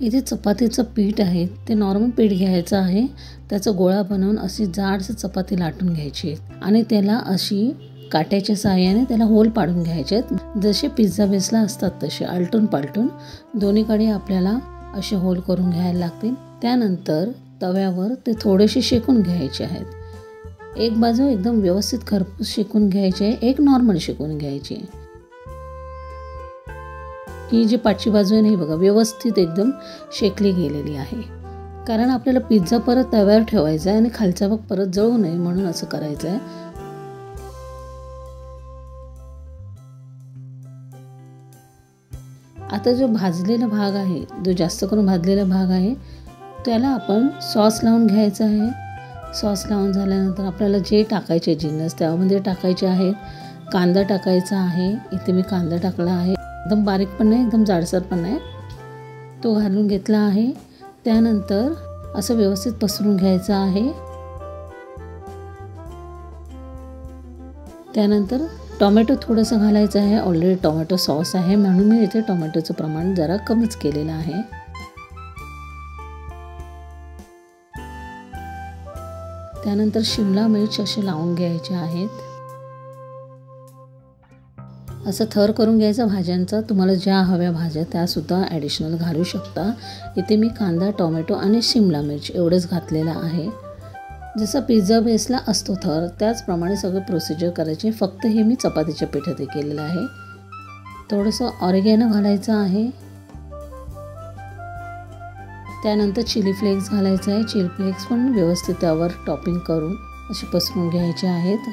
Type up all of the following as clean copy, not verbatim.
इथे चपातीचं पीठ आहे ते नॉर्मल पीठ घ्यायचं आहे, त्याचा गोळा बनवून अशी जाडसं चपाती लाटून घ्यायची आणि त्याला अशी काट्याच्या साहाय्याने त्याला होल पाडून घ्यायचे आहेत। जसे पिझ्झा बेसला असतात तसे आलटून पालटून दोन्हीकडे आपल्याला असे होल करून घ्यायला लागतील। त्यानंतर तव्यावर ते थोडेसे शेकून घ्यायचे आहेत। एक बाजू एकदम व्यवस्थित खरपूस शेकून घ्यायची आहे, एक नॉर्मल शेकून घ्यायची आहे। ही जी पाठची बाजू आहे नाही बघा व्यवस्थित एकदम शेकली गेलेली आहे, कारण आपल्याला पिझ्झा परत तव्यावर ठेवायचा आहे आणि खालचा भाग परत जळू नये म्हणून असं करायचं आहे। आता जो भाजलेला भाग आहे, जो जास्त करून भाजलेला भाग आहे त्याला आपण सॉस लावून घ्यायचा आहे। सॉस लावून झाल्यानंतर आपल्याला जे टाकायचे जिन्नस त्यामध्ये टाकायचे आहेत। कांदा टाकायचा आहे, इथे मी कांदा टाकला आहे, एकदम बारीक पण नाही एकदम जाडसर पण नाही, तो घालून घेतला आहे। त्यानंतर असं व्यवस्थित पसरून घ्यायचं आहे। त्यानंतर टोमॅटो थोडंसं घालायचं आहे, ऑलरेडी टोमॅटो सॉस आहे म्हणून मी इथे टोमॅटोचं प्रमाण जरा कमीच केलेलं आहे। त्यानंतर शिमला मिर्च असे लावून घ्यायचे आहेत, असं थर करून घ्यायचा भाज्यांचा। तुम्हाला ज्या हव्या भाज्या त्यासुद्धा ॲडिशनल घालू शकता। इथे मी कांदा टोमॅटो आणि शिमला मिर्च एवढंच घातलेलं आहे। जसं पिझ्झा बेसला असतो थर त्याचप्रमाणे सगळं प्रोसिजर करायचे, फक्त हे मी चपातीच्या पिठात केलेलं आहे। थोडंसं ऑरिगॅनो घालायचं आहे, त्यानंतर चिली फ्लेक्स घालायचं आहे। चिली फ्लेक्स पण व्यवस्थित त्यावर टॉपिंग करून असे पसरून घ्यायचे आहेत।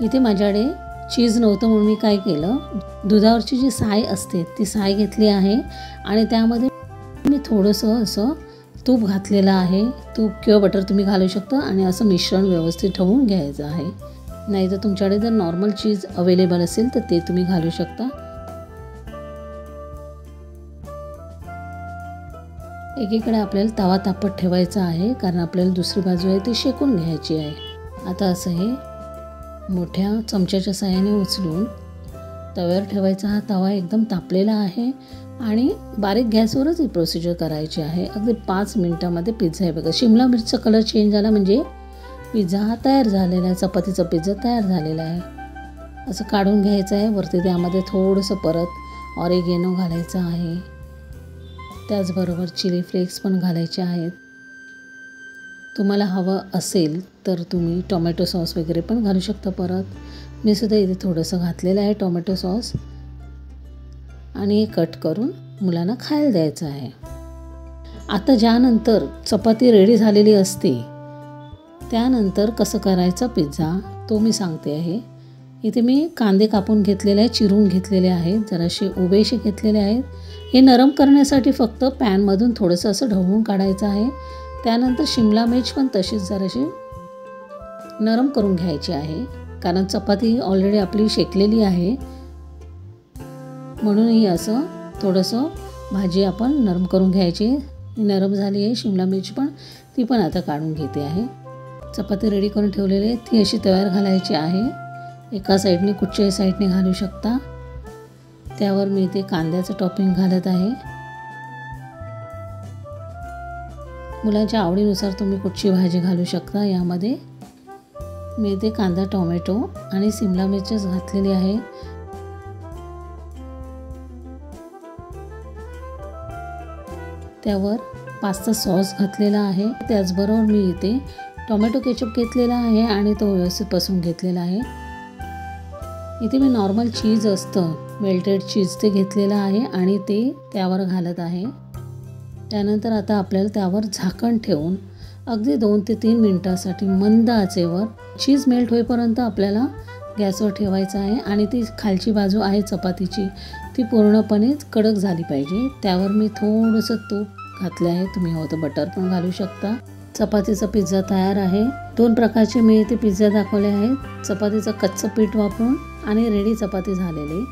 इथे माझ्याकडे चीज नव्हतं म्हणून मी काय केलं, दुधावरची जी साय असते ती साय घेतली आहे आणि त्यामध्ये मी थोडंसं असं तूप घातलेलं आहे। तूप किंवा बटर तुम्ही घालू शकता आणि असं मिश्रण व्यवस्थित ठेवून घ्यायचं आहे। नाहीतर तुमच्याकडे जर नॉर्मल चीज अवेलेबल असेल तर ते तुम्ही घालू शकता। एकीकडे आपल्याला तवा तापत ठेवायचा आहे, कारण आपल्याला दुसरी बाजू आहे ती शेकून घ्यायची आहे। आता असं हे मोठ्या चमच्याच्या साहाय्याने उचलून तव्यावर ठेवायचा। हा तवा एकदम तापलेला आहे आणि बारीक गॅसवरच ही प्रोसिजर करायची आहे। अगदी 5 मिनिटामध्ये पिझ्झा आहे बघा। शिमला मिरचचा कलर चेंज झाला म्हणजे पिझ्झा हा तयार झालेला आहे, चपातीचा पिझ्झा तयार झालेला आहे। असं काढून घ्यायचं आहे। वरती त्यामध्ये थोडंसं परत ऑरिगॅनो घालायचं आहे, त्याचबरोबर चिली फ्लेक्स पण घालायचे आहेत। तुम्हाला हवं असेल तर तुम्ही टोमॅटो सॉस वगैरे पण घालू शकता परत। मी सुद्धा इथे थोडंसं घातलेलं आहे टोमॅटो सॉस आणि हे कट करून मुलांना खायला द्यायचं आहे। आता ज्यानंतर चपाती रेडी झालेली असते त्यानंतर कसं करायचं पिझ्झा तो मी सांगते आहे। इथे मी कांदे कापून घेतलेले आहे, चिरून घेतलेले आहेत, जराशे उभेशे घेतलेले आहेत। हे नरम करण्यासाठी फक्त पॅनमधून थोडंसं असं ढवळून काढायचं आहे। त्यानंतर शिमला मिर्च पण तशीच जराशी नरम करून घ्यायची आहे, कारण चपाती ऑलरेडी आपली शेकलेली आहे म्हणूनही असं थोडंसं भाजी आपण नरम करून घ्यायची। ही नरम झाली आहे शिमला मिर्च पण, ती पण आता काढून घेते आहे। चपाती रेडी करून ठेवलेली आहे ती अशी तव्यावर घालायची आहे। एका साईडने कुठच्याही साईडने घालू शकता। त्यावर मी इथे कांद्याचं टॉपिंग घालत आहे। मुलांच्या आवडीनुसार तुम्ही कुठची भाजी घालू शकता। यामध्ये मी इथे कांदा टोमॅटो आणि शिमला मिरचच घातलेली आहे। त्यावर पास्ता सॉस घातलेला आहे, त्याचबरोबर मी इथे टोमॅटो केचप घेतलेला आहे आणि तो व्यवस्थित पसरून घेतलेला आहे। इथे मी नॉर्मल चीज असतं मेल्टेड चीज ते घेतलेलं आहे आणि ते त्यावर घालत आहे। त्यानंतर आता आपल्याला त्यावर झाकण ठेवून अगदी 2 ते 3 मिनिटांसाठी मंद आचेवर चीज मेल्ट होईपर्यंत आपल्याला गॅसवर ठेवायचं आहे आणि ती खालची बाजू आहे चपातीची ती पूर्णपणे कडक झाली पाहिजे। त्यावर मी थोडंसं तूप घातलं आहे, तुम्ही हवं तर बटर पण घालू शकता। चपातीचा पिझ्झा तयार आहे। 2 प्रकारचे मी इथे पिझ्झा दाखवले आहेत, चपातीचं कच्चं पीठ वापरून आणि रेडी चपाती झालेली।